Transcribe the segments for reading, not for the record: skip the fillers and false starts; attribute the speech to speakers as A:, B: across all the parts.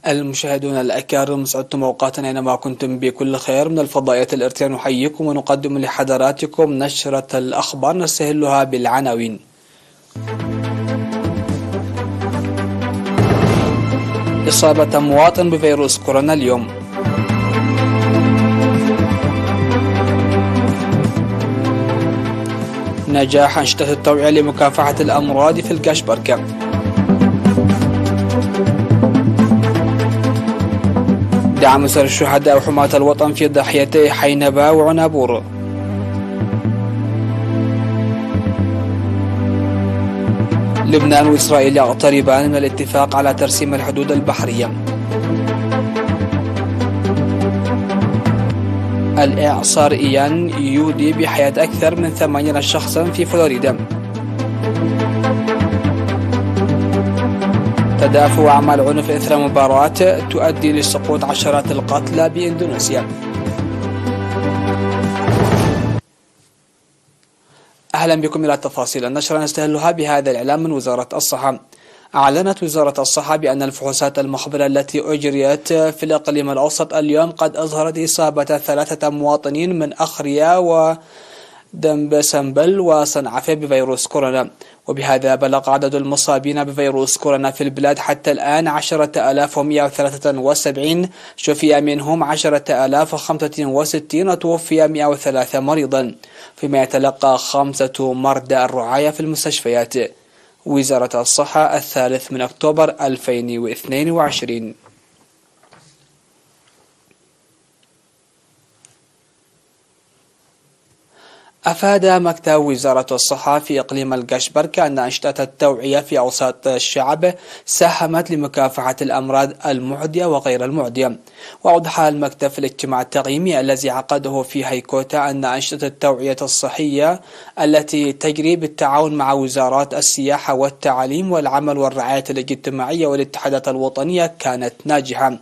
A: المشاهدون الأكارم، سعدتم أوقاتنا أينما كنتم بكل خير. من الفضائيات الارتيان نحييكم ونقدم لحضراتكم نشرة الأخبار نستهلها بالعناوين. إصابة مواطن بفيروس كورونا اليوم. نجاح أنشطة التوعية لمكافحة الأمراض في الكاشبركة. دعم أسر الشهداء وحماة الوطن في ضحيتي حينبا وعنابور. لبنان وإسرائيل يقتربان من الاتفاق على ترسيم الحدود البحرية. الإعصار إيان يودي بحياة أكثر من 80 شخصا في فلوريدا. تدافع أعمال عنف إثر مباراة تؤدي لسقوط عشرات القتلى بإندونيسيا. أهلا بكم إلى تفاصيل النشرة نستهلها بهذا الإعلام من وزارة الصحة. أعلنت وزارة الصحة بأن الفحوصات المخبرة التي أجريت في الإقليم الأوسط اليوم قد أظهرت إصابة 3 مواطنين من أخريا ودمبسنبل وصنعفة بفيروس كورونا، وبهذا بلغ عدد المصابين بفيروس كورونا في البلاد حتى الآن 10,173، شفي منهم 10,065 وتوفي 103 مريضا، فيما يتلقى 5 مرضى الرعاية في المستشفيات. وزارة الصحة 3 أكتوبر 2022. أفاد مكتب وزارة الصحة في إقليم الكاشبركة أن أنشطة التوعية في أوساط الشعب ساهمت لمكافحة الأمراض المعدية وغير المعدية. وأوضح المكتب في الاجتماع التقييمي الذي عقده في هيكوتا أن أنشطة التوعية الصحية التي تجري بالتعاون مع وزارات السياحة والتعليم والعمل والرعاية الاجتماعية والاتحادات الوطنية كانت ناجحة.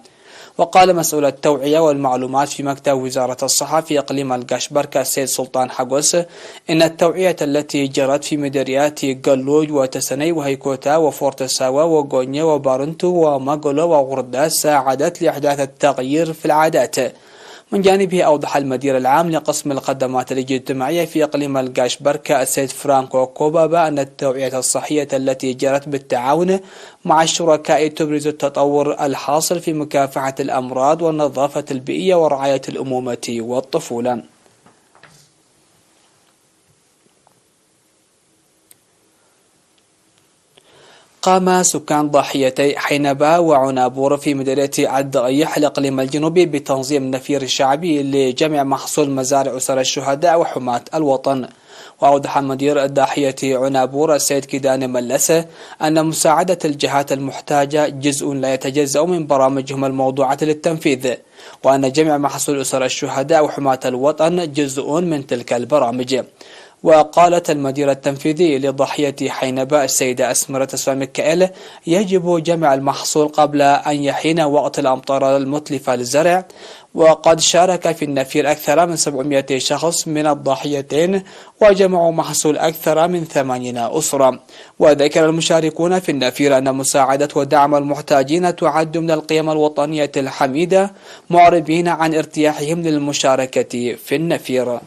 A: وقال مسؤول التوعية والمعلومات في مكتب وزارة الصحة في إقليم الكاشبركة السيد سلطان حقوس إن التوعية التي جرت في مديريات قلوج وتسني وهيكوتا وفورتساوا وغونيا وبارنتو وماغولو وغرداس ساعدت لإحداث التغيير في العادات. من جانبه أوضح المدير العام لقسم الخدمات الاجتماعية في إقليم الكاشبركة السيد فرانكو كوبابا أن التوعية الصحية التي جرت بالتعاون مع الشركاء تبرز التطور الحاصل في مكافحة الأمراض والنظافة البيئية ورعاية الأمومة والطفولة. قام سكان ضاحيتي حينبا وعنابور في مديرية الضغيح الإقليم الجنوبي بتنظيم نفير شعبي لجمع محصول مزارع أسر الشهداء وحماة الوطن. وأوضح مدير ضاحية عنابور السيد كيدان ملسة أن مساعدة الجهات المحتاجة جزء لا يتجزأ من برامجهم الموضوعة للتنفيذ، وأن جمع محصول أسر الشهداء وحماة الوطن جزء من تلك البرامج. وقالت المدير التنفيذي لضاحية حينبا السيدة أسمرة سوامكائيل يجب جمع المحصول قبل أن يحين وقت الأمطار المتلفة للزرع. وقد شارك في النفير أكثر من 700 شخص من الضاحيتين وجمعوا محصول أكثر من 80 أسرة. وذكر المشاركون في النفير أن مساعدة ودعم المحتاجين تعد من القيم الوطنية الحميدة، معربين عن ارتياحهم للمشاركة في النفير.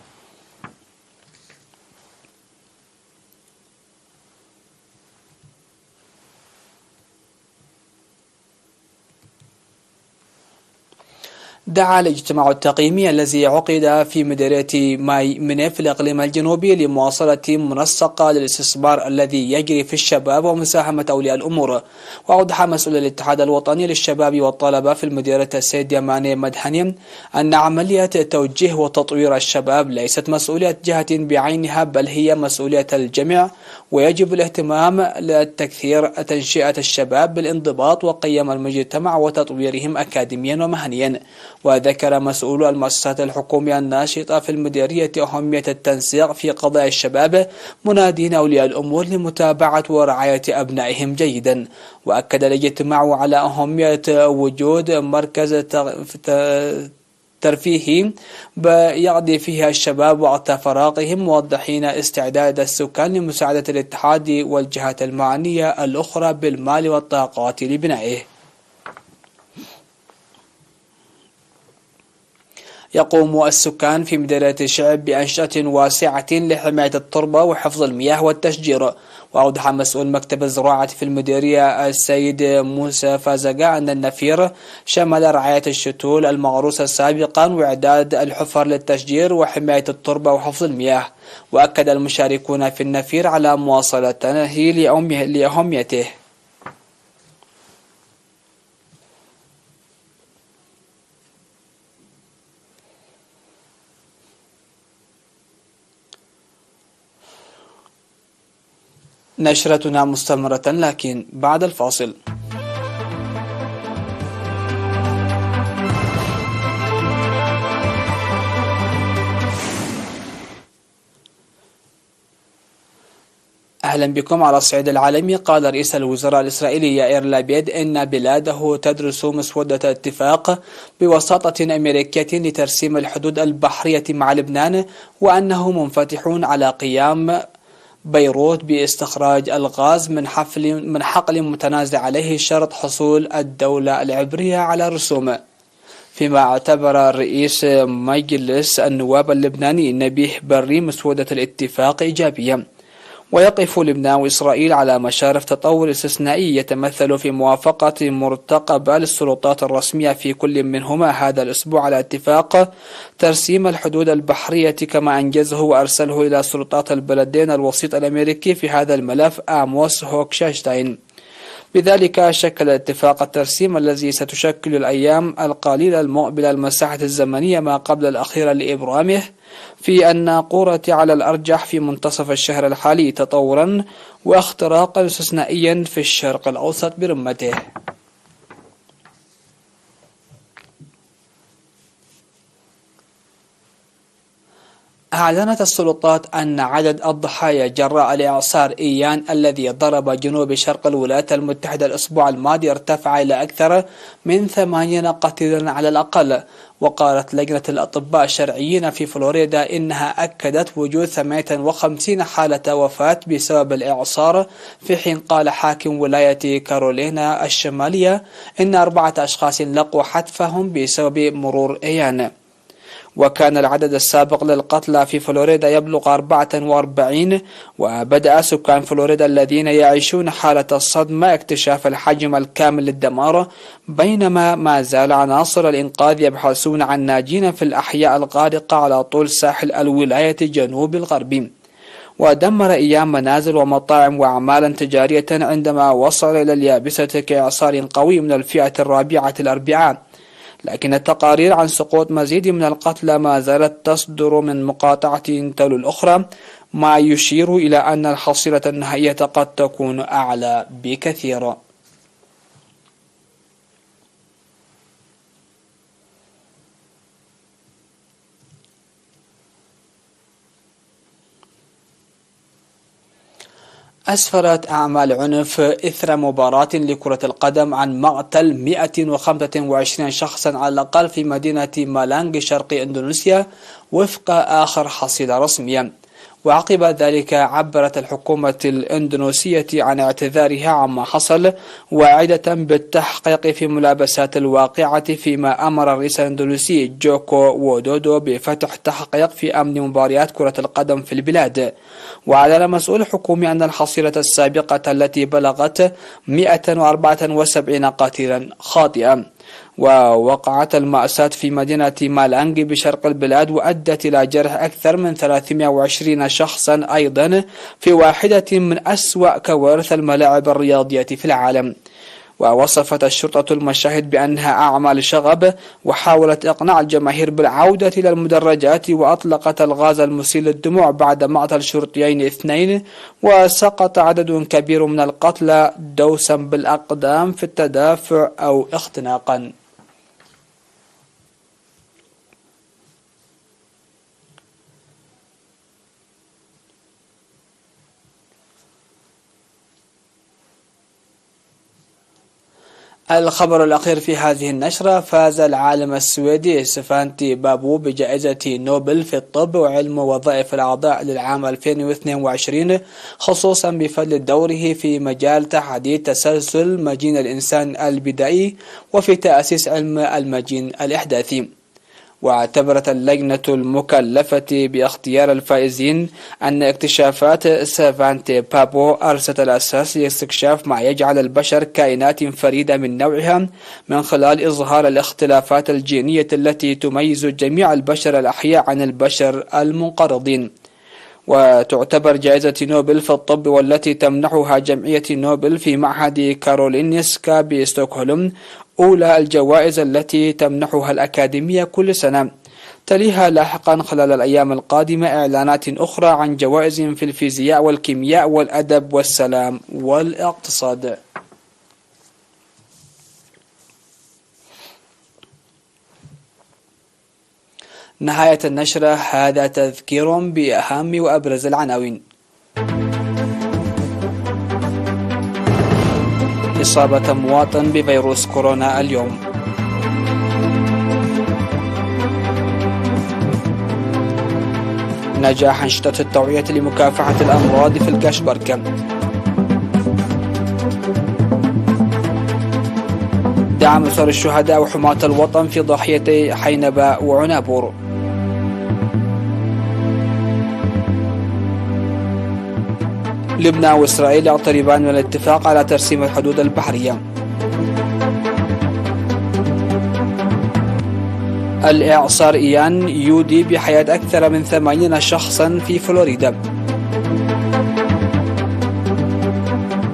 A: دعا الاجتماع التقييمي الذي عقد في مديرية ماي منيف في الإقليم الجنوبي لمواصلة منسق للاستثمار الذي يجري في الشباب ومساهمة أولياء الأمور. وأوضح مسؤول الاتحاد الوطني للشباب والطلبة في المديرية السيد يماني مدهني أن عملية توجيه وتطوير الشباب ليست مسؤولية جهة بعينها، بل هي مسؤولية الجميع، ويجب الاهتمام للتكثير تنشئة الشباب بالانضباط وقيم المجتمع وتطويرهم أكاديميا ومهنيا. وذكر مسؤول المؤسسات الحكومية الناشطة في المديرية أهمية التنسيق في قضايا الشباب، منادين أولياء الأمور لمتابعة ورعاية أبنائهم جيدا. وأكد الاجتماع على أهمية وجود مركز ترفيهي يقضي فيها الشباب وقت فراغهم، موضحين استعداد السكان لمساعدة الاتحاد والجهات المعنية الأخرى بالمال والطاقات لبنائه. يقوم السكان في مديرية الشعب بأنشطة واسعة لحماية التربة وحفظ المياه والتشجير. وأوضح مسؤول مكتب الزراعة في المديرية السيد موسى فازقة أن النفير شمل رعاية الشتول المغروسة سابقا وإعداد الحفر للتشجير وحماية التربة وحفظ المياه. وأكد المشاركون في النفير على مواصلته لأهميته. نشرتنا مستمرة لكن بعد الفاصل. أهلا بكم. على الصعيد العالمي، قال رئيس الوزراء الإسرائيلي يائير لابيد إن بلاده تدرس مسودة اتفاق بوساطة أمريكية لترسيم الحدود البحرية مع لبنان، وأنه منفتحون على قيام بيروت باستخراج الغاز من حقل متنازع عليه شرط حصول الدولة العبرية على رسوم. فيما اعتبر رئيس مجلس النواب اللبناني نبيه بري مسودة الاتفاق إيجابية. ويقف لبنان وإسرائيل على مشارف تطور استثنائي يتمثل في موافقة مرتقبة للسلطات الرسمية في كل منهما هذا الأسبوع على اتفاق ترسيم الحدود البحرية، كما أنجزه وأرسله إلى سلطات البلدين الوسيط الأمريكي في هذا الملف آموس هوكشاشتاين. بذلك شكل اتفاق الترسيم الذي ستشكل الأيام القليلة المقبلة المساحة الزمنية ما قبل الأخيرة لإبرامه في الناقورة على الأرجح في منتصف الشهر الحالي، تطورا واختراقا استثنائيا في الشرق الأوسط برمته. أعلنت السلطات أن عدد الضحايا جراء الإعصار إيان الذي ضرب جنوب شرق الولايات المتحدة الأسبوع الماضي ارتفع إلى أكثر من 8 قتيلا على الأقل. وقالت لجنة الأطباء الشرعيين في فلوريدا إنها أكدت وجود 58 حالة وفاة بسبب الإعصار، في حين قال حاكم ولاية كارولينا الشمالية إن 4 أشخاص لقوا حتفهم بسبب مرور إيان. وكان العدد السابق للقتلى في فلوريدا يبلغ 44. وبدأ سكان فلوريدا الذين يعيشون حالة الصدمة اكتشاف الحجم الكامل للدمار، بينما ما زال عناصر الإنقاذ يبحثون عن ناجين في الأحياء الغارقة على طول ساحل الولاية جنوب الغرب. ودمر إيام منازل ومطاعم وأعمالا تجارية عندما وصل إلى اليابسة كإعصار قوي من الفئة الرابعة الأربعاء. لكن التقارير عن سقوط مزيد من القتلى ما زالت تصدر من مقاطعة تلو الأخرى، ما يشير إلى أن الحصيلة النهائية قد تكون أعلى بكثير. أسفرت أعمال عنف إثر مباراة لكرة القدم عن مقتل 125 شخصا على الأقل في مدينة مالانج شرقي إندونيسيا وفق آخر حصيلة رسمية. وعقب ذلك عبرت الحكومة الإندونيسية عن اعتذارها عما حصل، واعدة بالتحقيق في ملابسات الواقعة، فيما أمر الرئيس الإندونيسي جوكو وودودو بفتح تحقيق في أمن مباريات كرة القدم في البلاد. وأعلن مسؤول حكومي أن الحصيلة السابقة التي بلغت 174 قتيلا خاطئة. ووقعت المأساة في مدينة مالانج بشرق البلاد وأدت إلى جرح أكثر من 320 شخصا أيضا في واحدة من أسوأ كوارث الملاعب الرياضية في العالم. ووصفت الشرطة المشاهد بأنها أعمال شغب، وحاولت إقناع الجماهير بالعودة إلى المدرجات، وأطلقت الغاز المسيل للدموع بعد مقتل شرطيين 2، وسقط عدد كبير من القتلى دوسا بالأقدام في التدافع أو اختناقا. الخبر الأخير في هذه النشرة: فاز العالم السويدي سفانتي بابو بجائزة نوبل في الطب وعلم وظائف الأعضاء للعام 2022، خصوصا بفضل دوره في مجال تحديد تسلسل مجين الإنسان البدائي وفي تأسيس علم المجين الإحداثي. واعتبرت اللجنة المكلفة باختيار الفائزين أن اكتشافات سافانتي بابو أرست الأساس لاستكشاف ما يجعل البشر كائنات فريدة من نوعها، من خلال إظهار الاختلافات الجينية التي تميز جميع البشر الأحياء عن البشر المنقرضين. وتعتبر جائزة نوبل في الطب والتي تمنحها جمعية نوبل في معهد كارولينسكا بستوكهولم أولى الجوائز التي تمنحها الأكاديمية كل سنة. تليها لاحقا خلال الأيام القادمة إعلانات أخرى عن جوائز في الفيزياء والكيمياء والأدب والسلام والاقتصاد. نهاية النشرة، هذا تذكير بأهم وأبرز العناوين. إصابة مواطن بفيروس كورونا اليوم. نجاح أنشطة التوعية لمكافحة الأمراض في الكشبركة. دعم أسر الشهداء وحماة الوطن في ضاحيتي حينباء وعنابور. لبنان وإسرائيل يقتربان من الاتفاق على ترسيم الحدود البحرية. الإعصار إيان يودي بحياة أكثر من 80 شخصا في فلوريدا.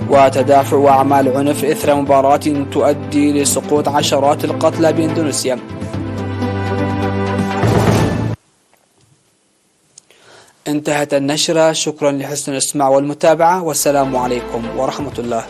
A: وتدافع أعمال عنف إثر مباراة تؤدي لسقوط عشرات القتلى بإندونيسيا. انتهت النشرة، شكرا لحسن الإسماع والمتابعة، والسلام عليكم ورحمة الله.